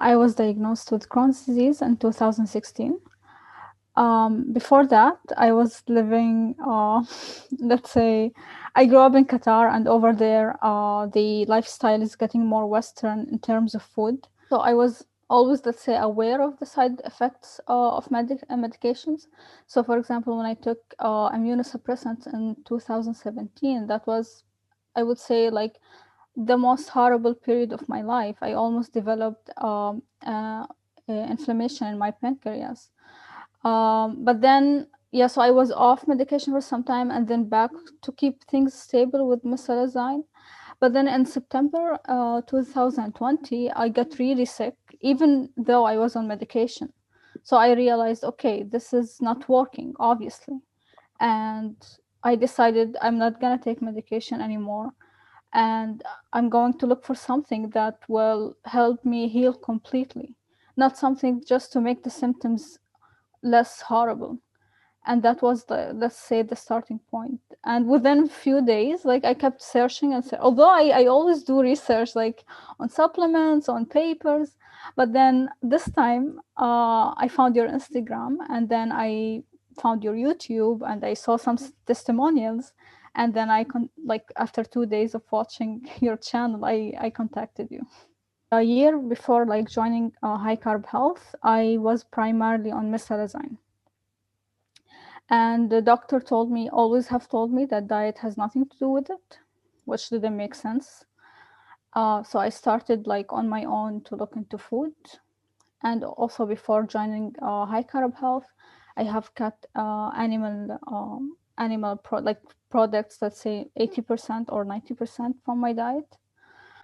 I was diagnosed with Crohn's disease in 2016. Before that, I was living, let's say, I grew up in Qatar, and over there, the lifestyle is getting more Western in terms of food. So I was always, let's say, aware of the side effects of medications. So, for example, when I took immunosuppressants in 2017, that was, I would say, like the most horrible period of my life. I almost developed inflammation in my pancreas. But then, yeah, so I was off medication for some time and then back to keep things stable with mesalazine. But then in September 2020, I got really sick, even though I was on medication. So I realized, okay, this is not working, obviously. And I decided I'm not going to take medication anymore. And I'm going to look for something that will help me heal completely, not something just to make the symptoms less horrible. And that was the, let's say, the starting point. And within a few days, like I kept searching and although I always do research like on supplements, on papers, but then this time I found your Instagram, and then I found your YouTube, and I saw some testimonials, and then like after 2 days of watching your channel, I contacted you. A year before like joining high carb health, I was primarily on mesalazine. And the doctor told me, always have told me, that diet has nothing to do with it, which didn't make sense. So I started like on my own to look into food. And also before joining high carb health, I have cut like products, let's say 80% or 90% from my diet.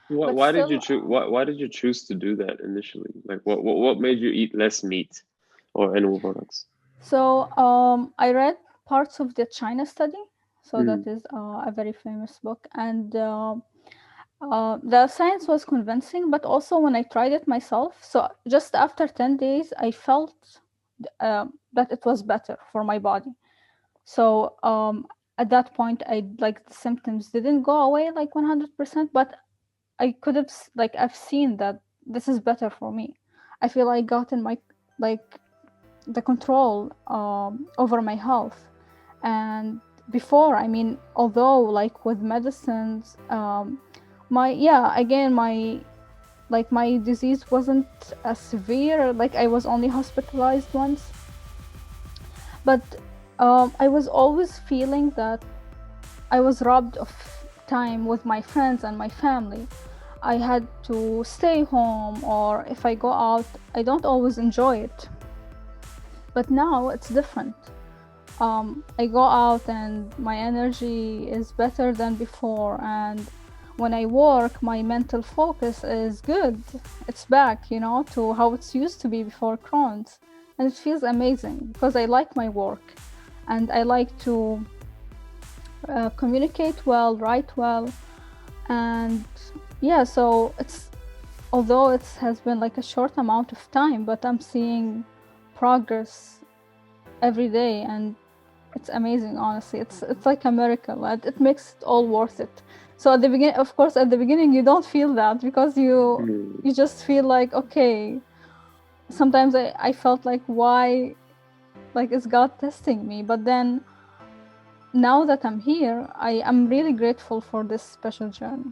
But Why did you still, choose? Why did you choose to do that initially? Like, what made you eat less meat or animal products? so I read parts of the China study. So that Mm. is a very famous book. And the science was convincing, but also when I tried it myself, so just after 10 days, I felt that it was better for my body. So at that point, like the symptoms didn't go away like 100%, but I could have, like, I've seen that this is better for me. I feel I got in my, like, the control over my health. And before, I mean, although like with medicines, my, yeah, again, my, like my disease wasn't as severe, like I was only hospitalized once, but I was always feeling that I was robbed of time with my friends and my family. I had to stay home, or if I go out, I don't always enjoy it. But now it's different. I go out and my energy is better than before, and when I work, my mental focus is good. It's back, to how it's used to be before Crohn's, and it feels amazing because I like my work, and I like to communicate well, write well, and yeah. So it's, although it has been like a short amount of time, but I'm seeing progress every day, and it's amazing, honestly. It's like a miracle, and it makes it all worth it. So at the beginning, of course, at the beginning you don't feel that, because Mm. you just feel like, okay, sometimes I felt like, why, like, is God testing me? But then now that I'm here, I am really grateful for this special journey.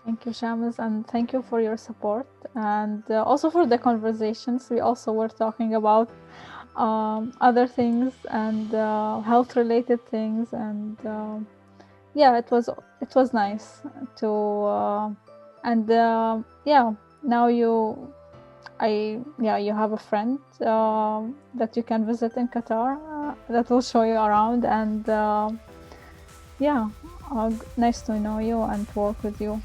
Thank you, Shamus, and thank you for your support, and also for the conversations. We also were talking about other things, and health related things, and yeah, it was nice to and yeah, now you have a friend that you can visit in Qatar, that will show you around, and yeah, nice to know you and to work with you.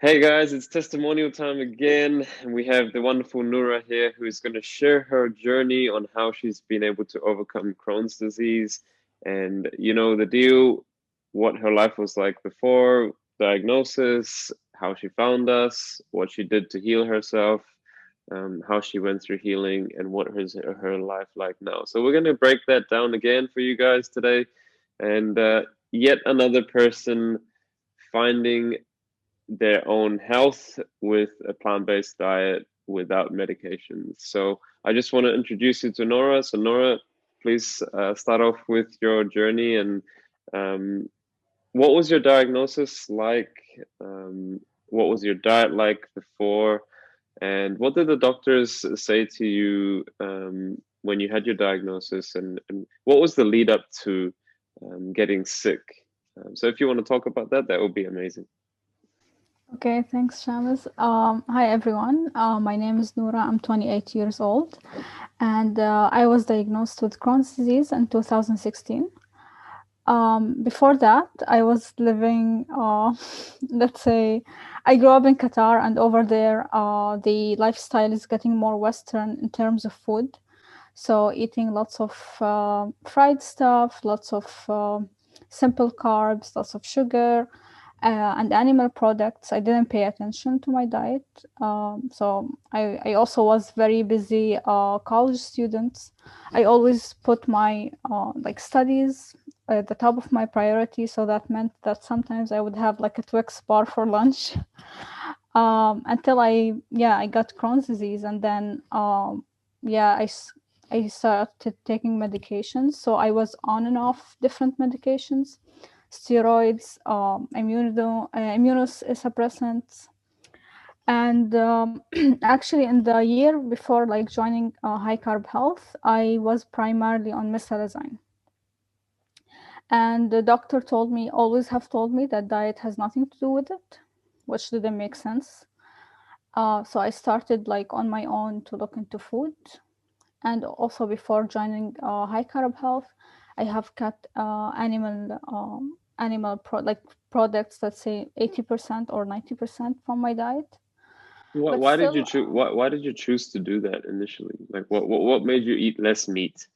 Hey guys, it's testimonial time again, and we have the wonderful Noura here who is going to share her journey on how she's been able to overcome Crohn's disease, and you know the deal, what her life was like before diagnosis, how she found us, what she did to heal herself, how she went through healing, and what is her life like now. So we're going to break that down again for you guys today, and yet another person. finding their own health with a plant-based diet without medications. So I just want to introduce you to Noura. So Noura, please start off with your journey and what was your diagnosis like? What was your diet like before? And what did the doctors say to you when you had your diagnosis? And what was the lead up to getting sick? So if you want to talk about that, that would be amazing. Okay, thanks, Shamus. Hi, everyone. My name is Noura. I'm 28 years old, and I was diagnosed with Crohn's disease in 2016. Before that, I was living, let's say, I grew up in Qatar, and over there, the lifestyle is getting more Western in terms of food. So, eating lots of fried stuff, lots of simple carbs, lots of sugar, and animal products. I didn't pay attention to my diet. So I also was very busy college student. I always put my like studies at the top of my priority. So that meant that sometimes I would have like a Twix bar for lunch until I got Crohn's disease. And then yeah, I started taking medications. So I was on and off different medications, steroids, immunosuppressants. And actually, in the year before, like joining high carb health, I was primarily on mesalazine. And the doctor always have told me that diet has nothing to do with it, which didn't make sense. So I started like on my own to look into food. And also before joining high carb health, I have cut like products, let's say 80% or 90% from my diet. But Why did you still, choose? Why did you choose to do that initially? Like, what made you eat less meat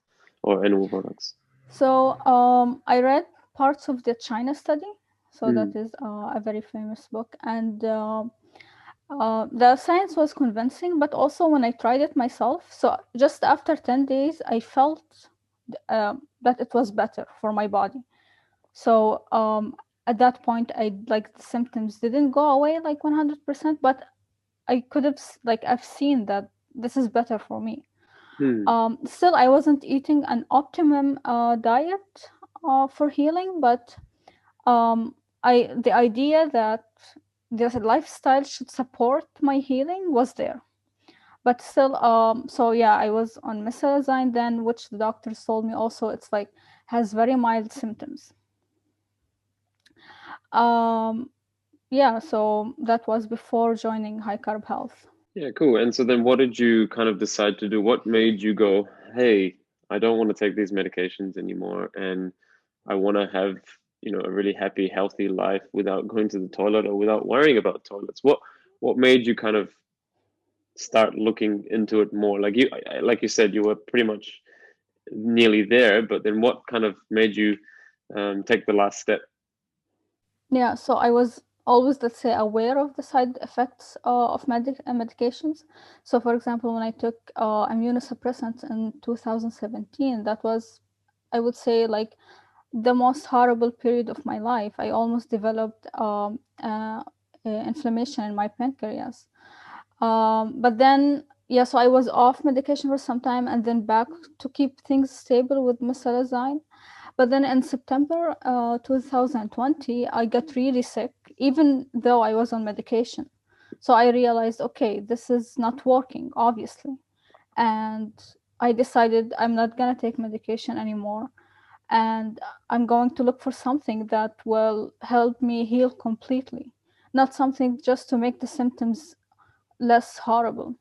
or animal products? so I read parts of the China study. So that Mm. is a very famous book, and the science was convincing. But also when I tried it myself, so just after 10 days, I felt that it was better for my body. So at that point, the symptoms didn't go away like 100%, but I could have like I've seen that this is better for me. Hmm. Still, I wasn't eating an optimum diet for healing, but the idea that the lifestyle should support my healing was there. But still, so yeah, I was on mesalazine then, which the doctors told me also it's like has very mild symptoms. Um, yeah, so that was before joining high carb health. Yeah, cool. And so then what did you kind of decide to do? What made you go, hey, I don't want to take these medications anymore, and I want to have, a really happy, healthy life without going to the toilet or without worrying about toilets? What made you kind of start looking into it more? Like you said, you were pretty much nearly there, but then what kind of made you take the last step? Yeah, so I was always, let's say, aware of the side effects of medications. So, for example, when I took immunosuppressants in 2017, that was, I would say, like the most horrible period of my life. I almost developed inflammation in my pancreas. But then, yeah, so I was off medication for some time and then back to keep things stable with mesalazine. But then in September 2020, I got really sick, even though I was on medication. So I realized, okay, this is not working, obviously. And I decided I'm not going to take medication anymore. And I'm going to look for something that will help me heal completely, not something just to make the symptoms less horrible.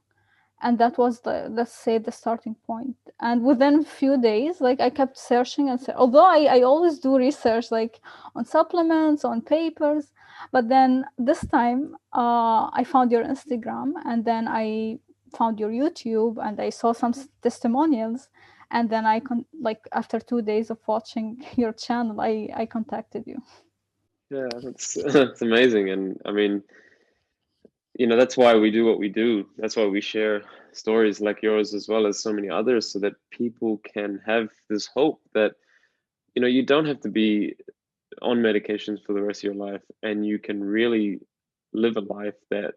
And that was the, let's say, the starting point. And within a few days, like I kept searching and although I always do research like on supplements, on papers, but then this time I found your Instagram, and then I found your YouTube, and I saw some testimonials, and then like after 2 days of watching your channel, I contacted you. Yeah, that's that's amazing. And I mean, that's why we do what we do. That's why we share stories like yours as well as so many others, so that people can have this hope that, you don't have to be on medications for the rest of your life, and you can really live a life that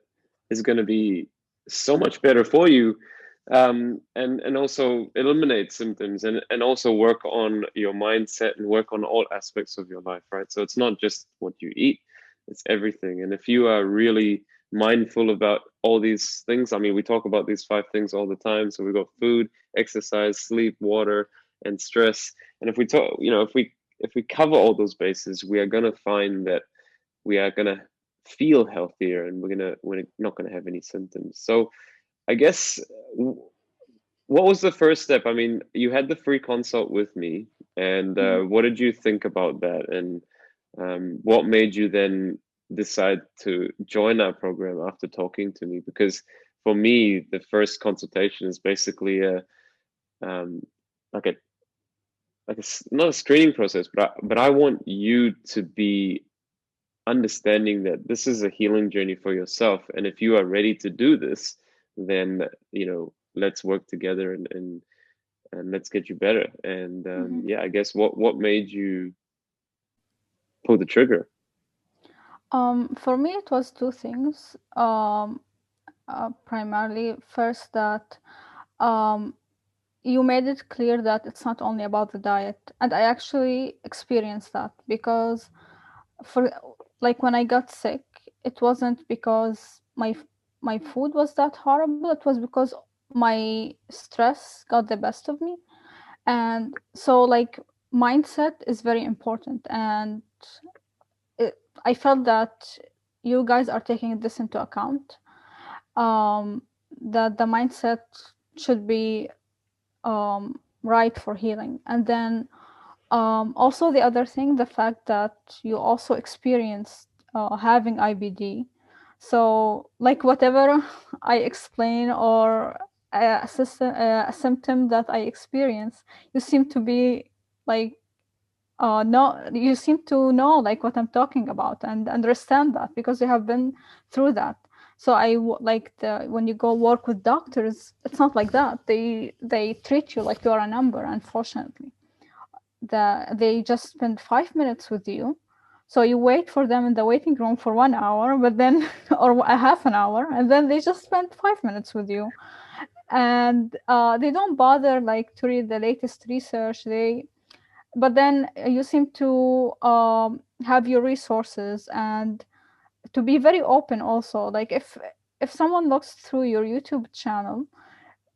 is going to be so much better for you, and also eliminate symptoms, and also work on your mindset and work on all aspects of your life, right? So it's not just what you eat, it's everything. And if you are really mindful about all these things, I mean, we talk about these 5 things all the time. So we've got food, exercise, sleep, water, and stress. And if we talk, if we cover all those bases, we are going to find that we are going to feel healthier, and we're not going to have any symptoms. So I guess, what was the first step? I mean, you had the free consult with me, and Mhm. what did you think about that? And what made you then decide to join our program after talking to me? Because for me, the first consultation is basically a um, like a not a screening process, but I want you to be understanding that this is a healing journey for yourself, and if you are ready to do this, then let's work together, and let's get you better. And Mhm. yeah, I guess what made you pull the trigger? For me, it was two things. Primarily, first that um, you made it clear that it's not only about the diet, and I actually experienced that because for like when I got sick, it wasn't because my food was that horrible. It was because my stress got the best of me, and so like mindset is very important, and it, I felt that you guys are taking this into account. Um, that the mindset should be right for healing, and then also the other thing, the fact that you also experienced having IBD. So like whatever I explain or a symptom that I experience, you seem to be like no, you seem to know like what I'm talking about and understand that because you have been through that. So like when you go work with doctors, it's not like that. They treat you like you are a number. Unfortunately, they just spend 5 minutes with you. So you wait for them in the waiting room for 1 hour, but then or a half an hour, and then they just spend 5 minutes with you, and they don't bother like to read the latest research. But then you seem to have your resources and to be very open also. Like if someone looks through your YouTube channel,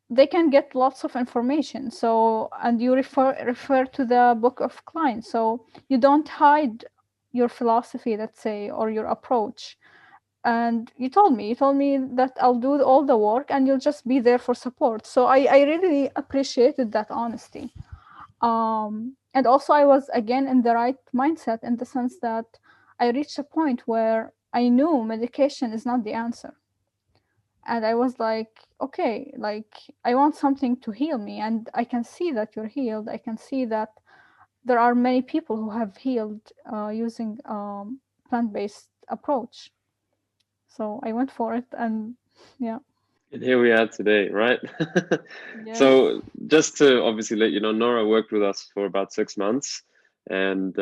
they can get lots of information. So and you refer to the book of Klein, so you don't hide your philosophy, let's say, or your approach. And you told me that I'll do all the work and you'll just be there for support. So I really appreciated that honesty. And also I was again in the right mindset in the sense that I reached a point where I knew medication is not the answer. And I was like, okay, like I want something to heal me, and I can see that you're healed. I can see that there are many people who have healed using plant-based approach. So I went for it, and yeah. And here we are today, right? Yes. So just to obviously let you know, Nora worked with us for about 6 months, and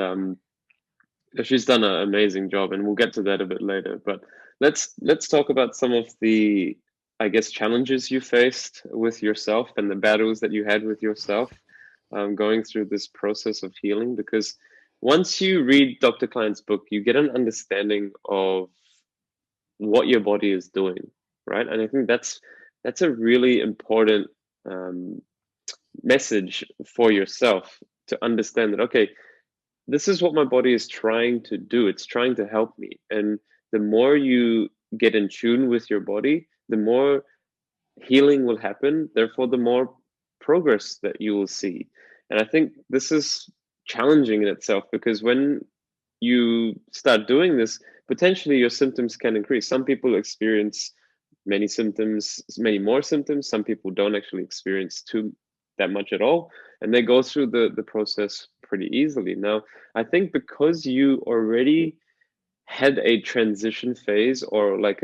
she's done an amazing job, and we'll get to that a bit later. But let's talk about some of the, I guess, challenges you faced with yourself and the battles that you had with yourself, going through this process of healing. Because once you read Dr. Klein's book, you get an understanding of what your body is doing, right? And I think that's a really important um, message for yourself, to understand that, okay, this is what my body is trying to do. It's trying to help me. And the more you get in tune with your body, the more healing will happen. Therefore, the more progress that you will see. And I think this is challenging in itself, because when you start doing this, potentially your symptoms can increase. Some people experience many symptoms, many more symptoms. Some people don't actually experience too that much at all, and they go through the process pretty easily. Now, I think because you already had a transition phase, or like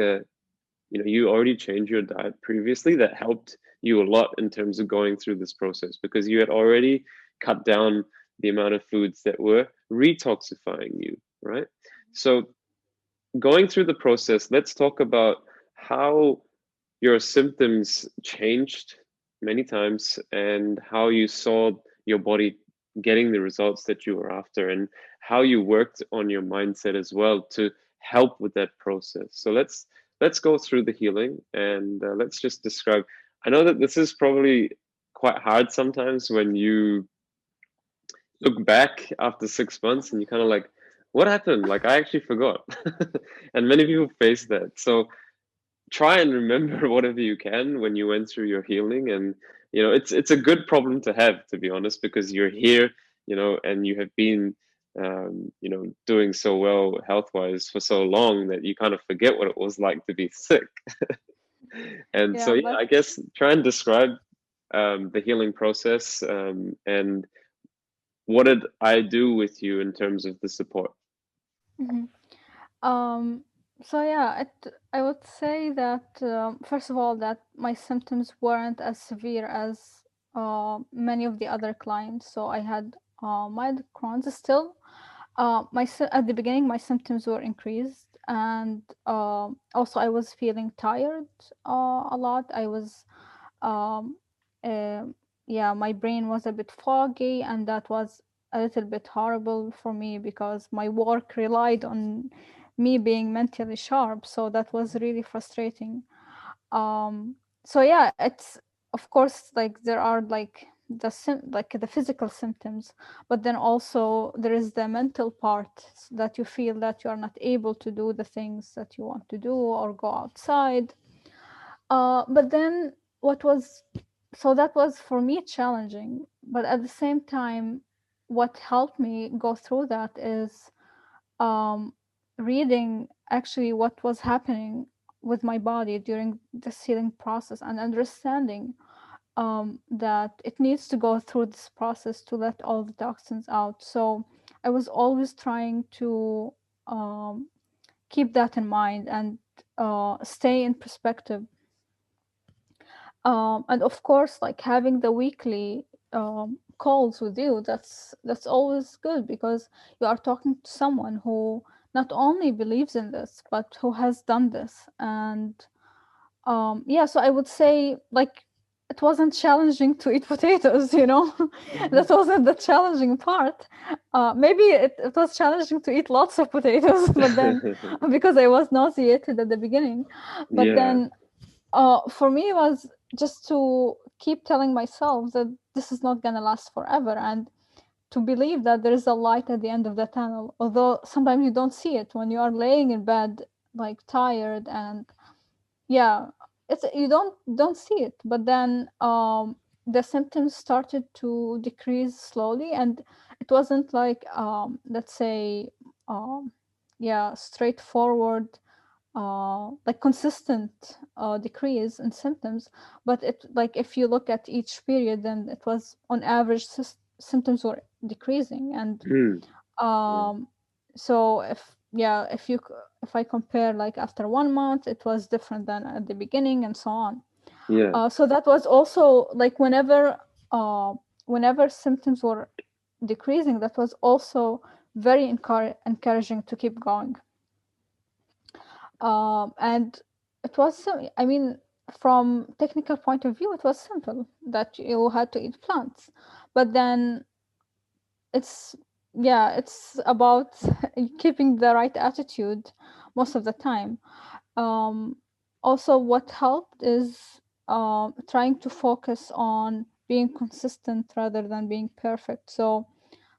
you already changed your diet previously, that helped you a lot in terms of going through this process, because you had already cut down the amount of foods that were retoxifying you, right? So going through the process, let's talk about how your symptoms changed many times and how you saw your body getting the results that you were after, and how you worked on your mindset as well to help with that process. So let's go through the healing, and let's just describe. I know that this is probably quite hard sometimes when you look back after 6 months and you kind of like, what happened? Like, I actually forgot. And many people face that. So try and remember whatever you can when you went through your healing. And it's a good problem to have, to be honest, because you're here, and you have been doing so well health wise for so long that you kind of forget what it was like to be sick. And so Yeah, yeah, but I guess try and describe the healing process, and what did I do with you in terms of the support. mhm. Um, so yeah, I would say that first of all that my symptoms weren't as severe as many of the other clients. So I had mild Crohn's still. At the beginning, my symptoms were increased, and also I was feeling tired a lot. I was um, uh, yeah, my brain was a bit foggy, and that was a little bit horrible for me because my work relied on me being mentally sharp. So that was really frustrating. Um, so yeah, it's of course like there are like like the physical symptoms, but then also there is the mental part that you feel that you are not able to do the things that you want to do or go outside. But then what was so that was for me challenging, but at the same time, what helped me go through that is um, reading actually what was happening with my body during the healing process and understanding that it needs to go through this process to let all the toxins out. So I was always trying to um, keep that in mind and stay in perspective. And of course, like having the weekly calls with you, that's always good because you are talking to someone who not only believes in this, but who has done this. And yeah, so I would say like it wasn't challenging to eat potatoes, you know. Mhm. That wasn't the challenging part. Maybe it was challenging to eat lots of potatoes, but then because I was nauseated at the beginning, but Yeah. then for me it was just to keep telling myself that this is not gonna last forever and to believe that there is a light at the end of the tunnel, although sometimes you don't see it when you are laying in bed like tired and yeah, it's you don't see it, but then the symptoms started to decrease slowly, and it wasn't like let's say um yeah, straightforward like consistent decrease in symptoms, but it like if you look at each period, then it was on average symptoms were decreasing. And Hmm. Yeah. um so if yeah, if I compare like after 1 month, it was different than at the beginning and so on. Yeah. So that was also like uh whenever symptoms were decreasing, that was also very encouraging to keep going. And it was I mean, from technical point of view, it was simple that you had to eat plants, but then it's yeah, it's about keeping the right attitude most of the time. um, Also what helped is trying to focus on being consistent rather than being perfect. So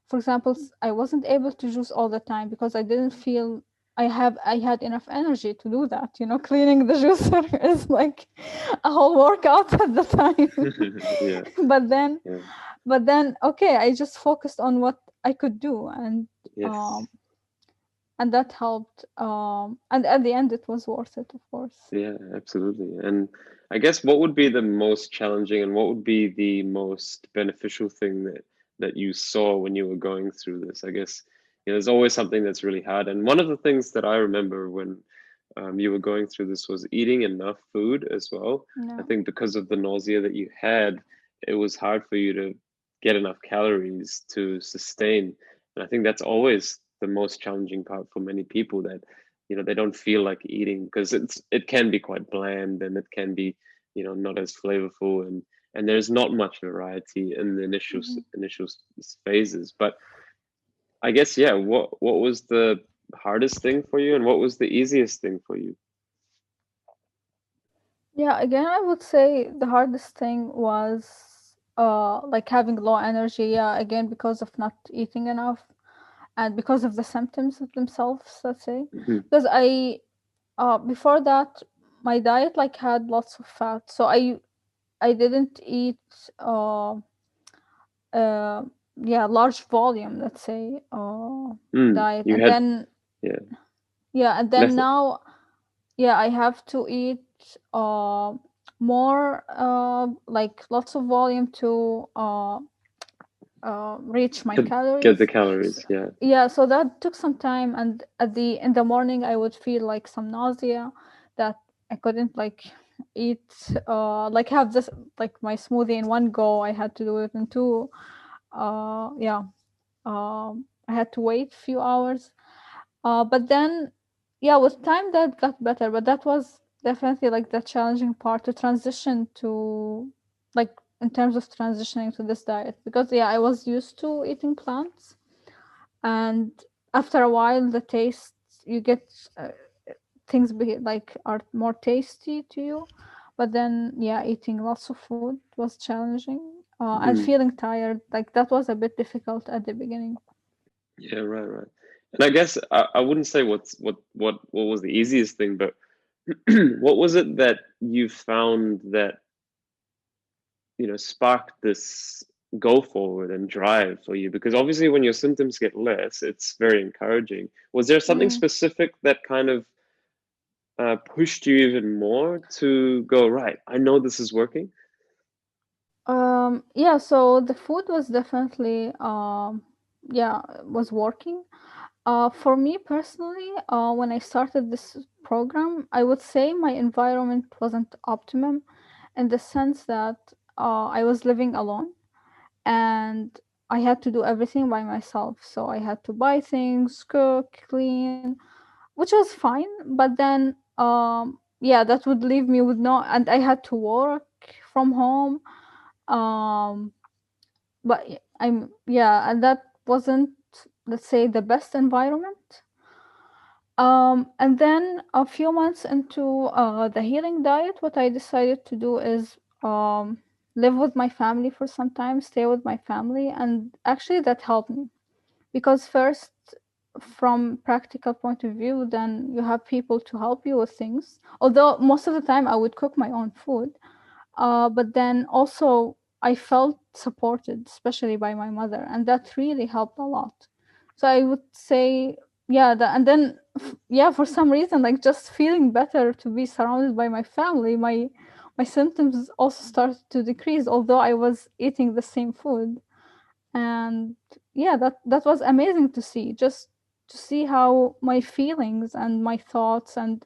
for example, I wasn't able to juice all the time because I didn't feel I had enough energy to do that. You know, cleaning the juicer is like a whole workout at the time. Yeah. but then Yeah. okay, I just focused on what I could do, Yes. um and that helped. And at the end, it was worth it, of course. Yeah, absolutely. And I guess what would be the most challenging and what would be the most beneficial thing that you saw when you were going through this? I guess, there's always something that's really hard. And one of the things that I remember when you were going through this was eating enough food as well. I Yeah. think because of the nausea that you had, it was hard for you to get enough calories to sustain. And I think that's always the most challenging part for many people, that they don't feel like eating because it can be quite bland, and it can be not as flavorful, and there's not much variety in the Mhm. initial phases. But I guess, yeah, what was the hardest thing for you, and what was the easiest thing for you? Yeah, again, I would say the hardest thing was like having low energy. Yeah, again, because of not eating enough and because of the symptoms of themselves, let's say. Hmm. Because before that, my diet like had lots of fat, so I didn't eat uh yeah, large volume, let's say, diet. You And had, then yeah, yeah, and then less. now, yeah, I have to eat more like lots of volume to reach my To get the calories. calories, yeah. Yeah, so that took some time, and in the morning I would feel like some nausea, that I couldn't like eat like have this like my smoothie in one go. I had to do it in two. Yeah. I had to wait a few hours. But then, yeah, with time that got better. But that was definitely like the challenging part to transition to, like, in terms of transitioning to this diet, because yeah, I was used to eating plants, and after a while, the taste you get, things like are more tasty to you. But then, yeah, eating lots of food was challenging, and Hmm. feeling tired, like that was a bit difficult at the beginning. Yeah, right, right. And I guess I wouldn't say what was the easiest thing, but what was it that you found that sparked this go forward and drive for you? Because obviously, when your symptoms get less, it's very encouraging. Was there something Mm. specific that kind of pushed you even more to go, right, I know this is working? Yeah, so the food was definitely, yeah, was working. For me personally, when I started this program, I would say my environment wasn't optimum, in the sense that I was living alone, and I had to do everything by myself. So I had to buy things, cook, clean, which was fine. But then, yeah, that would leave me with no, and I had to work from home. Um, I'm, yeah, and that wasn't, let's say, the best environment. And then a few months into the healing diet, what I decided to do is live with my family for some time, stay with my family, and actually that helped me, because first, from practical point of view, then you have people to help you with things. Although most of the time I would cook my own food, but then also I felt supported, especially by my mother, and that really helped a lot. So I would say, yeah, and then, yeah, for some reason, like just feeling better to be surrounded by my family, my symptoms also started to decrease, although I was eating the same food. And yeah, that was amazing to see, just to see how my feelings and my thoughts, and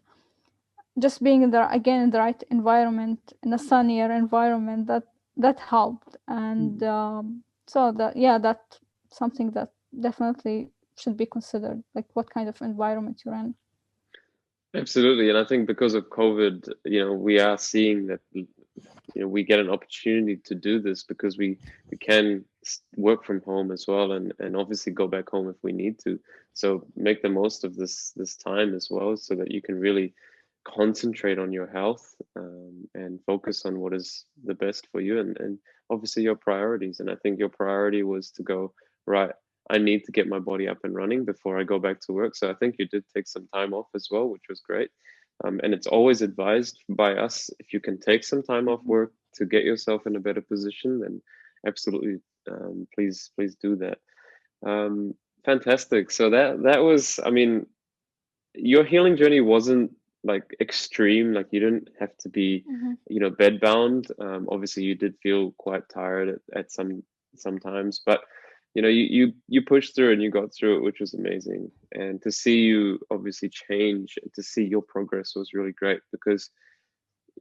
just being in the, again, in the right environment, in a sunnier environment, that helped. And so that, yeah, that something that definitely should be considered, like what kind of environment you're in. Absolutely. And I think because of COVID, we are seeing that we get an opportunity to do this because we can work from home as well, and obviously go back home if we need to. So make the most of this time as well, so that you can really concentrate on your health, and focus on what is the best for you, and obviously your priorities. And I think your priority was to go, right, I need to get my body up and running before I go back to work. So I think you did take some time off as well, which was great. And it's always advised by us, if you can take some time off Mhm. work to get yourself in a better position, then absolutely, please do that. Um, Fantastic. So that was, I mean, your healing journey wasn't like extreme. Like, you didn't have to be, Mhm. bed bound. Obviously, you did feel quite tired at sometimes, but you pushed through and you got through it, which was amazing. And to see you obviously change and to see your progress was really great, because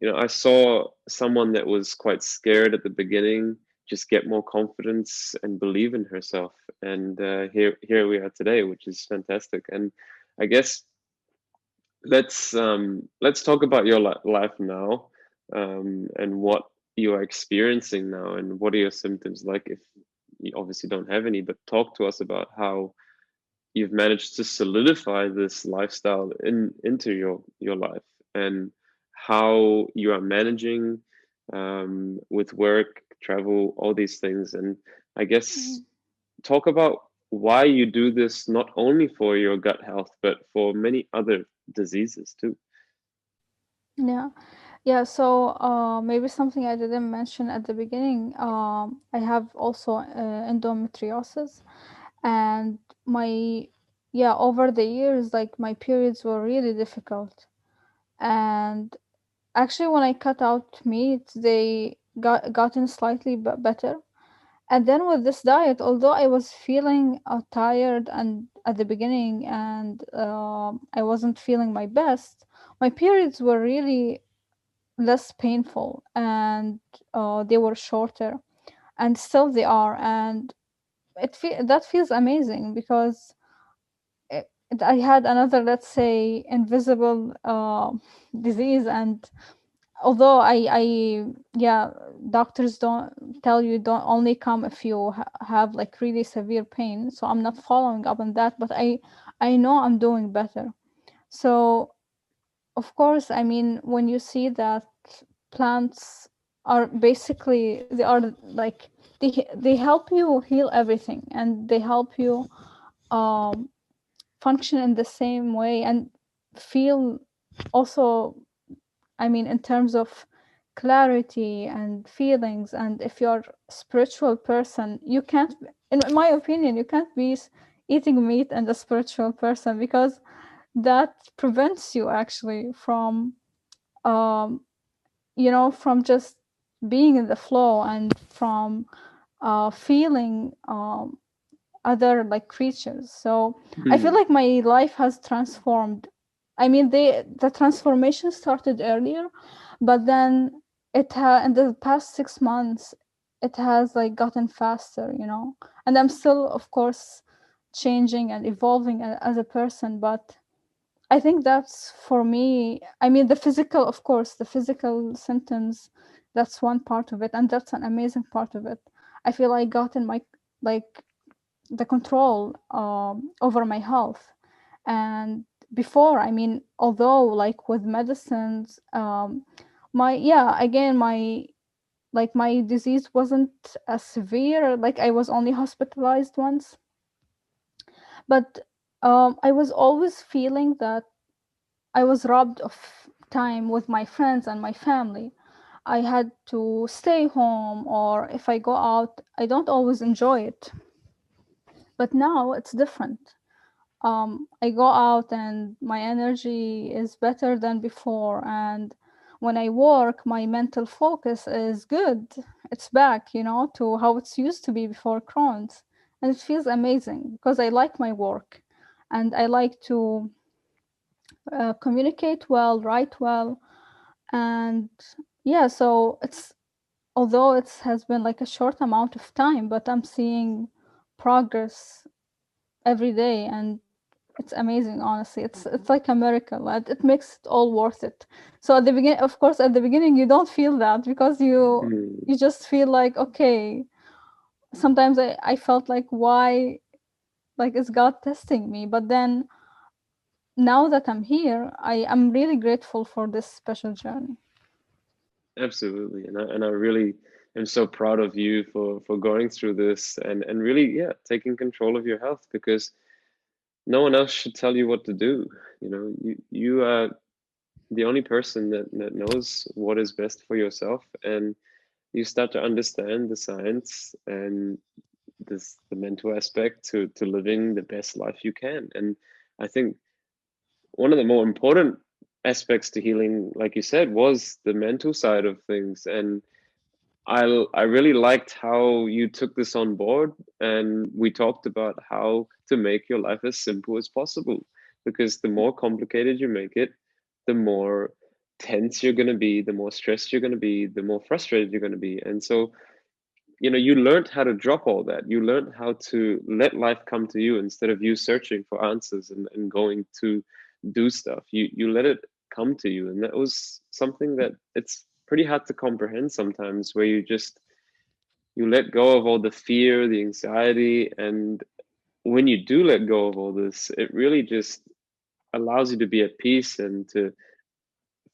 I saw someone that was quite scared at the beginning just get more confidence and believe in herself. And here we are today, which is fantastic. And I guess let's talk about your life now, and what you are experiencing now, and what are your symptoms like, if you obviously don't have any, but talk to us about how you've managed to solidify this lifestyle into your life, and how you are managing with work, travel, all these things. And I guess Mhm. talk about why you do this, not only for your gut health, but for many other diseases too. Yeah. Yeah, so maybe something I didn't mention at the beginning. I have also endometriosis, and my yeah, over the years, like my periods were really difficult. And actually, when I cut out meat, they gotten slightly better. And then with this diet, although I was feeling tired and at the beginning, and I wasn't feeling my best, my periods were really less painful, and they were shorter, and still they are. And that feels amazing because I had another, let's say, invisible disease. And although yeah, doctors don't tell you, don't only come if you have like really severe pain, so I'm not following up on that, but I know I'm doing better. So of course, I mean, when you see that plants are basically, they are like, they help you heal everything, and they help you um function in the same way, and feel also, I mean, in terms of clarity and feelings. And if you're a spiritual person, you can't, in my opinion, you can't be eating meat and a spiritual person, because that prevents you actually from, um, from just being in the flow, and from feeling other like creatures. So I feel Hmm. like my life has transformed. I mean, the transformation started earlier, but then in the past 6 months, it has like gotten faster, and I'm still, of course, changing and evolving as a person. But I think that's, for me, I mean, the physical, of course, the physical symptoms, that's one part of it, and that's an amazing part of it. I feel I got in my, like, the control over my health. And before, I mean, although like with medicines, my yeah, again, my disease wasn't as severe. Like, I was only hospitalized once, but I was always feeling that I was robbed of time with my friends and my family. I had to stay home, or if I go out, I don't always enjoy it. But now it's different. I go out and my energy is better than before. And when I work, my mental focus is good. It's back, to how it's used to be before Crohn's. And it feels amazing because I like my work, and I like to communicate well, write well. And yeah, so although it has been like a short amount of time, but I'm seeing progress every day. And it's amazing, honestly. It's like a miracle, and it makes it all worth it. So at the beginning, of course, at the beginning you don't feel that, because Hmm. you just feel like, okay, sometimes I felt like, why, like, is God testing me? But then, now that I'm here, I am really grateful for this special journey. Absolutely, and I really am so proud of you for going through this, and really, yeah, taking control of your health, because no one else should tell you what to do. You are the only person that knows what is best for yourself, and you start to understand the science and the mental aspect to living the best life you can. And I think one of the more important aspects to healing, like you said, was the mental side of things. And I really liked how you took this on board, and we talked about how to make your life as simple as possible, because the more complicated you make it, the more tense you're going to be, the more stressed you're going to be, the more frustrated you're going to be. And so you learned how to drop all that. You learned how to let life come to you instead of you searching for answers and going to do stuff. You let it come to you. And that was something that it's pretty hard to comprehend sometimes, where you let go of all the fear, the anxiety, and when you do let go of all this, it really just allows you to be at peace and to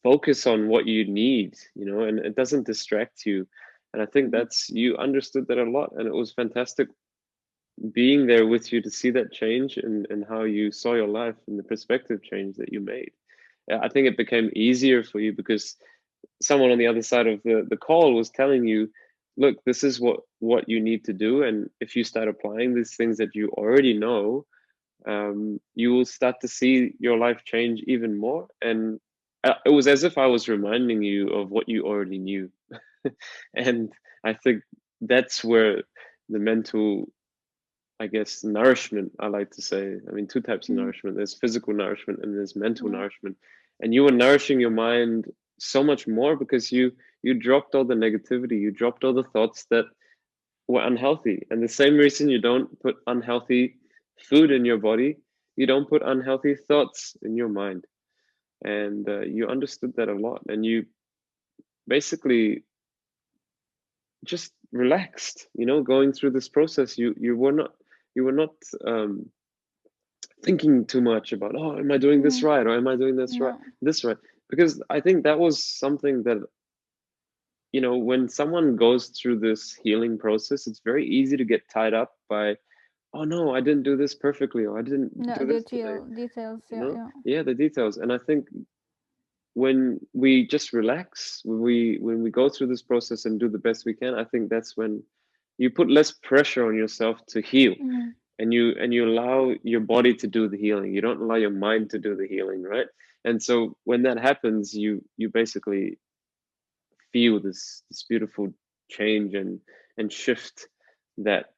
focus on what you need, and it doesn't distract you. And I think that's, you understood that a lot, and it was fantastic being there with you to see that change and how you saw your life and the perspective change that you made. I think it became easier for you because someone on the other side of the call was telling you, look, this is what you need to do, and if you start applying these things that you already know, you will start to see your life change even more. And it was as if I was reminding you of what you already knew. And I think that's where the mental, I guess, nourishment, I like to say. I mean, two types of Mm. nourishment. There's physical nourishment and there's mental Yeah. nourishment. And you were nourishing your mind so much more because you dropped all the negativity, you dropped all the thoughts that were unhealthy. And the same reason you don't put unhealthy food in your body, you don't put unhealthy thoughts in your mind. And you understood that a lot. And you basically just relaxed, going through this process. You were not um, thinking too much about, oh, am I doing this Mm. right, or am I doing Yeah. this right? Because I think that was something that, when someone goes through this healing process, it's very easy to get tied up by, oh no, I didn't do this perfectly, or I didn't Yeah. do this today. Details. Yeah. Yeah. Yeah, the details. And I think when we just relax, when we go through this process and do the best we can, I think that's when you put less pressure on yourself to heal, Mm. and you allow your body to do the healing. You don't allow your mind to do the healing, right? And so when that happens, you basically feel this beautiful change and shift that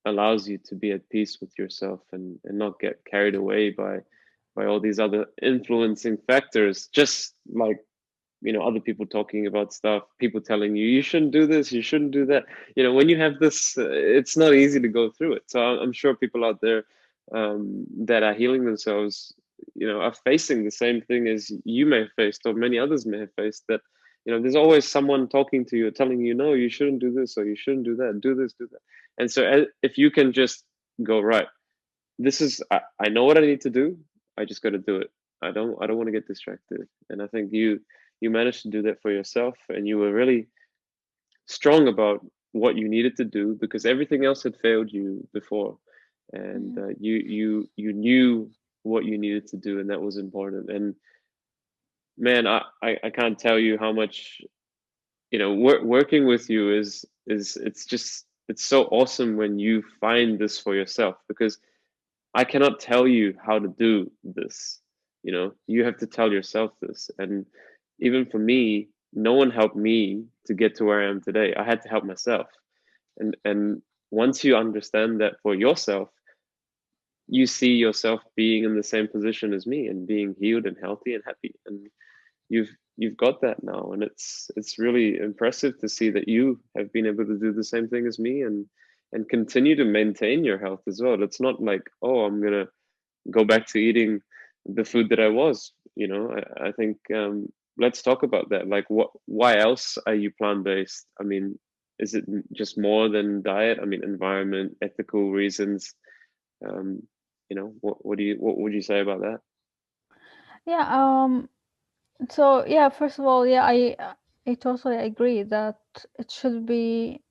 allows you to be at peace with yourself and not get carried away by all these other influencing factors, just like, other people talking about stuff, people telling you you shouldn't do this, you shouldn't do that. When you have this, it's not easy to go through it. So I'm sure people out there, that are healing themselves, are facing the same thing as you may have faced, or many others may have faced, that there's always someone talking to you, telling you, no, you shouldn't do this, or you shouldn't do that, do this, do that. And so if you can just go, right, this is, I know what I need to do, I just got to do it. I don't want to get distracted. And I think you managed to do that for yourself, and you were really strong about what you needed to do because everything else had failed you before. And Mm. you knew what you needed to do, and that was important. And man, I can't tell you how much, working with you is it's so awesome when you find this for yourself, because I cannot tell you how to do this. You have to tell yourself this. And even for me, no one helped me to get to where I am today. I had to help myself. And once you understand that for yourself, you see yourself being in the same position as me and being healed and healthy and happy. And you've got that now. And it's really impressive to see that you have been able to do the same thing as me and continue to maintain your health as well. It's not like, oh, I'm gonna go back to eating the food that I was. I think, let's talk about that. Like, why else are you plant-based? I mean, is it just more than diet? I mean, environment, ethical reasons. Um, what would you say about that? Yeah. So yeah, first of all, yeah, I totally agree that it should be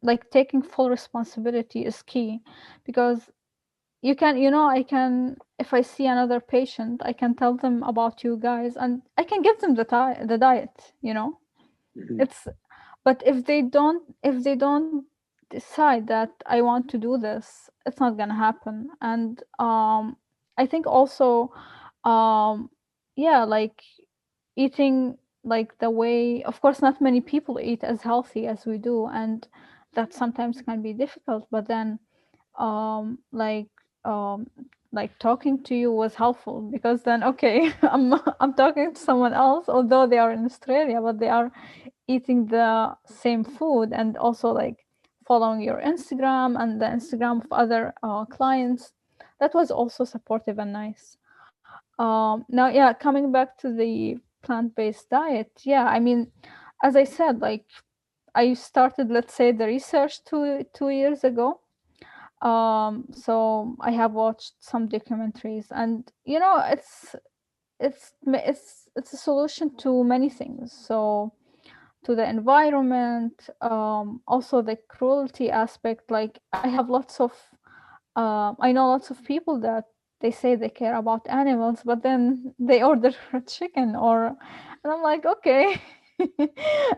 like taking full responsibility is key, because I can, if I see another patient, I can tell them about you guys and I can give them the diet, Mhm. it's, but if they don't decide that I want to do this, it's not gonna happen. And I think also, um yeah, like eating like the way, of course not many people eat as healthy as we do, and that sometimes can be difficult, but then um like um talking to you was helpful, because then okay, I'm talking to someone else, although they are in Australia, but they are eating the same food, and also like following your Instagram and the Instagram of other clients. That was also supportive and nice. Now, yeah, coming back to the plant-based diet, yeah, I mean, as I said, like I started, let's say, the research two years ago. So I have watched some documentaries, and it's a solution to many things. So to the environment, also the cruelty aspect. Like I know lots of people that they say they care about animals, but then they order a chicken, and I'm like, okay.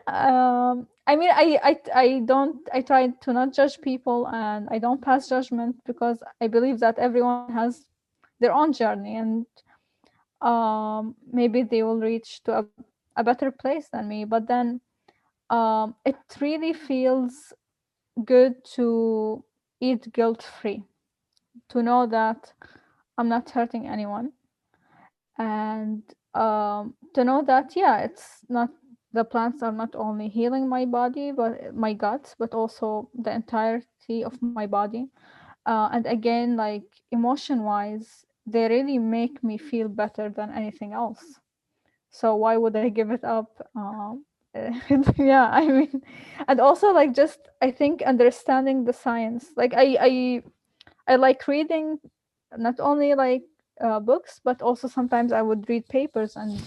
I mean, I don't, I try to not judge people, and I don't pass judgment, because I believe that everyone has their own journey, and maybe they will reach to a better place than me. But then it really feels good to eat guilt free, to know that I'm not hurting anyone, and to know that, yeah, it's not, the plants are not only healing my body, but my gut, but also the entirety of my body. And again, like emotion wise, they really make me feel better than anything else. So why would I give it up? Yeah, I mean, and also like just I think understanding the science. Like I like reading, not only like books, but also sometimes I would read papers and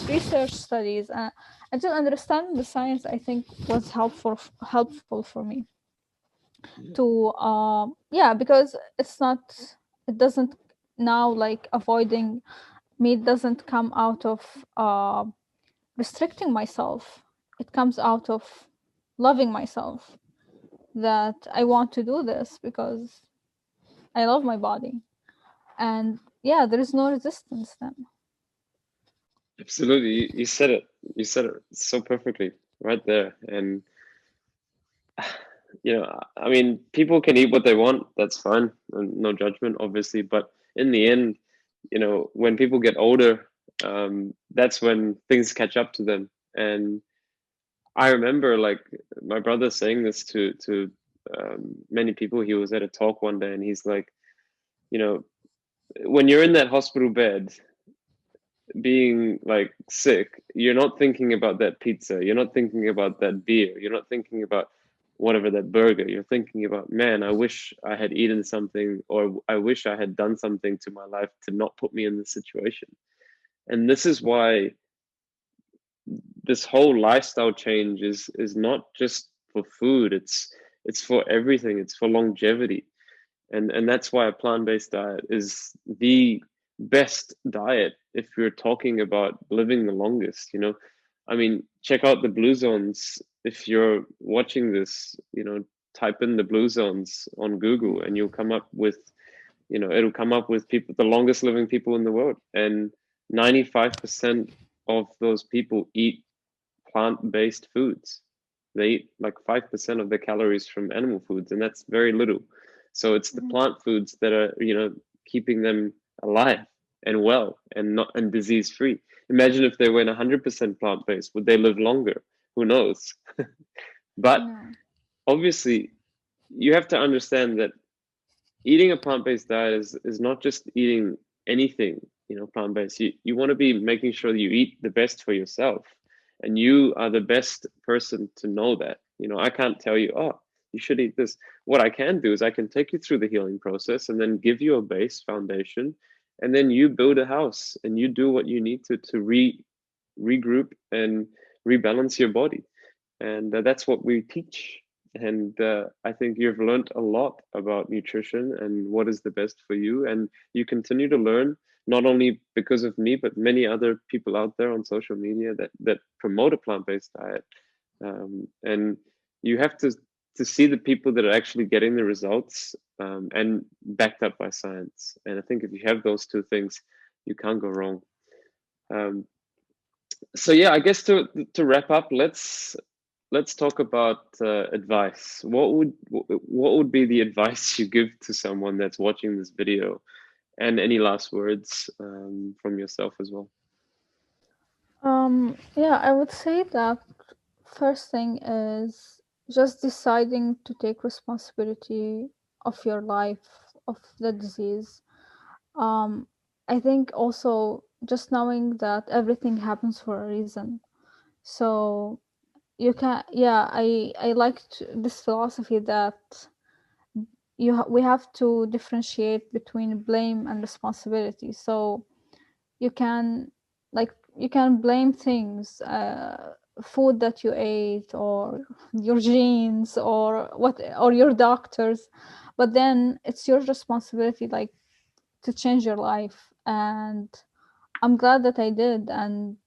research studies, and just understanding the science, I think, was helpful for me to yeah, because it doesn't, now like avoiding meat doesn't come out of restricting myself. It comes out of loving myself, that I want to do this because I love my body. And yeah, there is no resistance then. Absolutely. You said it. You said it so perfectly right there. And I mean, people can eat what they want. That's fine. No judgment, obviously. But in the end, when people get older, that's when things catch up to them. And I remember like my brother saying this to many people. He was at a talk one day, and he's like, you know, when you're in that hospital bed, being like sick, you're not thinking about that pizza, you're not thinking about that beer, you're not thinking about whatever, that burger. You're thinking about, man, I wish I had eaten something, or I wish I had done something to my life to not put me in this situation. And this is why this whole lifestyle change is not just for food, it's for everything. It's for longevity. And that's why a plant-based diet is the best diet if you're talking about living the longest. I mean, check out the blue zones. If you're watching this, type in the blue zones on Google, and you'll come up with, it'll come up with people, the longest living people in the world. And 95% of those people eat plant-based foods. They eat like 5% of the calories from animal foods, and that's very little. So it's the Mhm. plant foods that are, keeping them alive and well and not and disease free. Imagine if they went 100% plant-based, would they live longer? Who knows? But Yeah. obviously, you have to understand that eating a plant-based diet is not just eating anything, plant-based. You want to be making sure that you eat the best for yourself, and you are the best person to know that. I can't tell you, oh, you should eat this. What I can do is I can take you through the healing process and then give you a base foundation, and then you build a house and you do what you need to regroup and rebalance your body. And that's what we teach. And I think you've learned a lot about nutrition and what is the best for you. And you continue to learn, not only because of me, but many other people out there on social media that promote a plant-based diet. And you have to see the people that are actually getting the results, and backed up by science. And I think if you have those two things, you can't go wrong. Um, so yeah, I guess to wrap up, let's talk about advice. What would be the advice you give to someone that's watching this video, and any last words from yourself as well? Yeah, I would say that. First thing is just deciding to take responsibility of your life, of the disease. Um, I think also just knowing that everything happens for a reason. So you can, yeah, I liked this philosophy that we have to differentiate between blame and responsibility. So you can, like, you can blame things, food that you ate, or your genes, or what, or your doctors, but then it's your responsibility, like, to change your life. And I'm glad that I did, and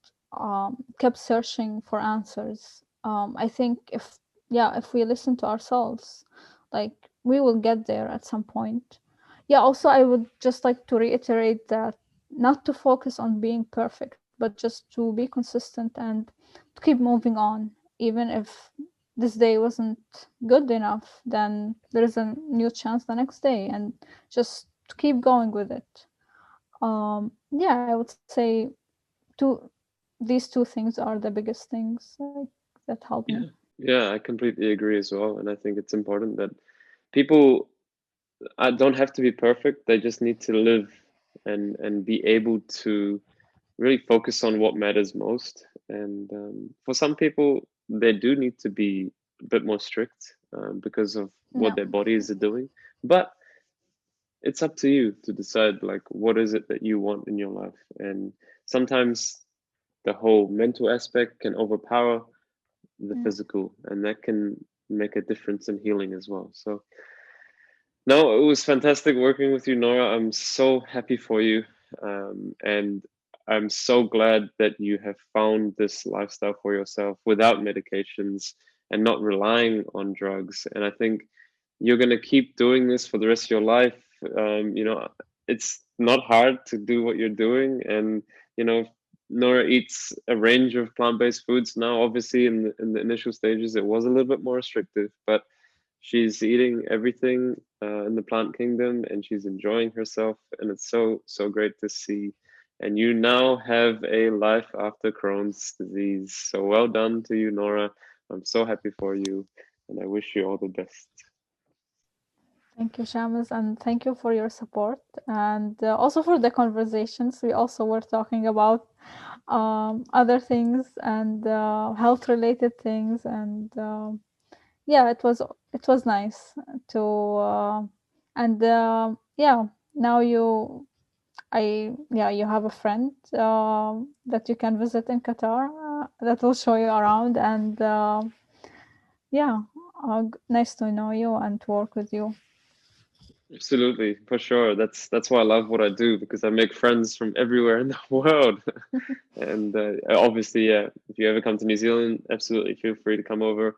kept searching for answers. I think if, yeah, if we listen to ourselves, like, we will get there at some point. Yeah, also, I would just like to reiterate that not to focus on being perfect, but just to be consistent and to keep moving on. Even if this day wasn't good enough, then there is a new chance the next day, and just to keep going with it. Yeah, I would say two these two things are the biggest things, like, that help me. Yeah. Yeah, I completely agree as well. And I think it's important that people don't have to be perfect. They just need to live and be able to really focus on what matters most. And for some people, they do need to be a bit more strict because of what Yeah, their bodies are doing. But it's up to you to decide, like, what is it that you want in your life. And sometimes the whole mental aspect can overpower the yeah, physical, and that can make a difference in healing as well. So no, it was fantastic working with you, Nora. I'm so happy for you. And I'm so glad that you have found this lifestyle for yourself without medications and not relying on drugs. And I think you're going to keep doing this for the rest of your life. It's not hard to do what you're doing. And, Nora eats a range of plant-based foods now. Obviously, in the initial stages, it was a little bit more restrictive, but she's eating everything in the plant kingdom, and she's enjoying herself, and it's so great to see. And you now have a life after Crohn's disease. So well done to you, Nora. I'm so happy for you, and I wish you all the best. thank you, Shamus, and thank you for your support, and also for the conversations. We also were talking about other things, and health related things, and yeah, it was nice to and yeah, now you have a friend that you can visit in Qatar, that will show you around, and yeah, nice to know you and to work with you. Absolutely, for sure. That's why I love what I do, because I make friends from everywhere in the world. And obviously, yeah, if you ever come to New Zealand, absolutely feel free to come over,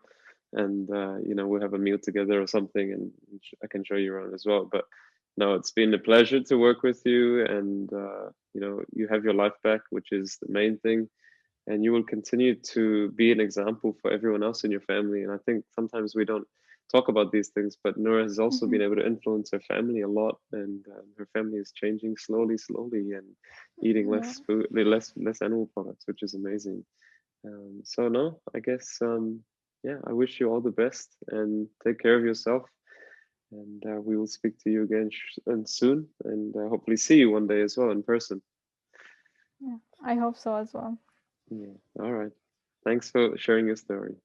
and we'll have a meal together or something, and I can show you around as well. But no, it's been a pleasure to work with you, and you have your life back, which is the main thing, and you will continue to be an example for everyone else in your family. And I think sometimes we don't talk about these things, but Noura has also Mhm. been able to influence her family a lot, and her family is changing slowly, and eating Yeah, less food, less animal products, which is amazing. So no, I guess yeah, I wish you all the best, and take care of yourself. And we will speak to you again and soon, and hopefully see you one day as well in person. yeah, I hope so as well. Yeah. All right. Thanks for sharing your story.